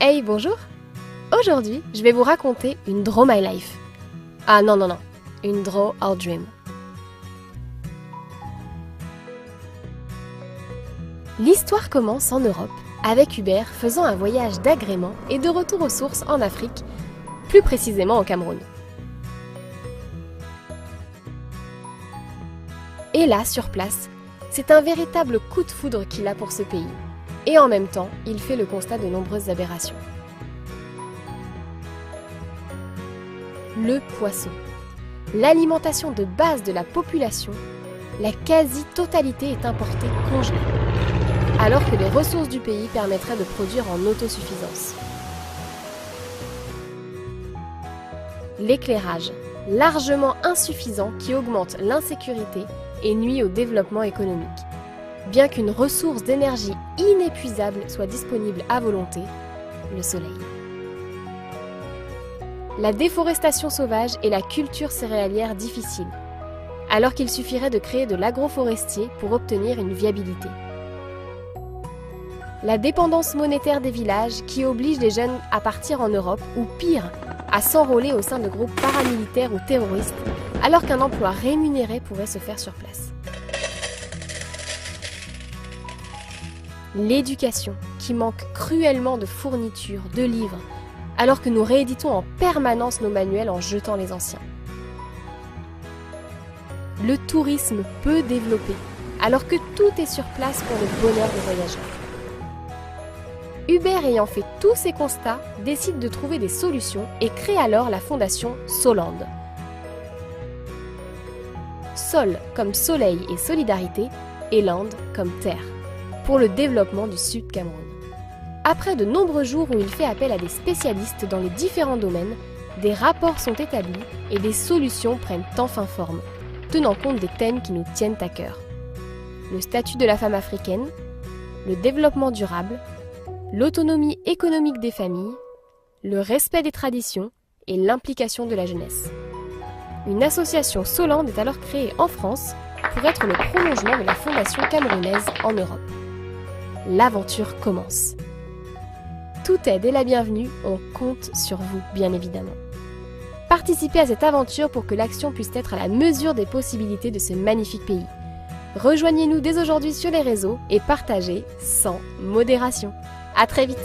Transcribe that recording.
Hey, bonjour! Aujourd'hui, je vais vous raconter une Draw My Life. Ah non, une Draw Our Dream. L'histoire commence en Europe, avec Hubert faisant un voyage d'agrément et de retour aux sources en Afrique, plus précisément au Cameroun. Et là, sur place, c'est un véritable coup de foudre qu'il a pour ce pays. Et en même temps, il fait le constat de nombreuses aberrations. Le poisson. L'alimentation de base de la population, la quasi-totalité est importée congelée, alors que les ressources du pays permettraient de produire en autosuffisance. L'éclairage, largement insuffisant qui augmente l'insécurité et nuit au développement économique. Bien qu'une ressource d'énergie inépuisable soit disponible à volonté, le soleil. La déforestation sauvage et la culture céréalière difficile, alors qu'il suffirait de créer de l'agroforestier pour obtenir une viabilité. La dépendance monétaire des villages qui oblige les jeunes à partir en Europe ou pire, à s'enrôler au sein de groupes paramilitaires ou terroristes, alors qu'un emploi rémunéré pourrait se faire sur place. L'éducation, qui manque cruellement de fournitures, de livres, alors que nous rééditons en permanence nos manuels en jetant les anciens. Le tourisme peu développé, alors que tout est sur place pour le bonheur des voyageurs. Hubert, ayant fait tous ces constats, décide de trouver des solutions et crée alors la fondation Soland. Sol comme soleil et solidarité, et land comme terre, pour le développement du Sud Cameroun. Après de nombreux jours où il fait appel à des spécialistes dans les différents domaines, des rapports sont établis et des solutions prennent enfin forme, tenant compte des thèmes qui nous tiennent à cœur. Le statut de la femme africaine, le développement durable, l'autonomie économique des familles, le respect des traditions et l'implication de la jeunesse. Une association Soland est alors créée en France pour être le prolongement de la fondation camerounaise en Europe. L'aventure commence. Toute aide est la bienvenue, on compte sur vous, bien évidemment. Participez à cette aventure pour que l'action puisse être à la mesure des possibilités de ce magnifique pays. Rejoignez-nous dès aujourd'hui sur les réseaux et partagez sans modération. À très vite!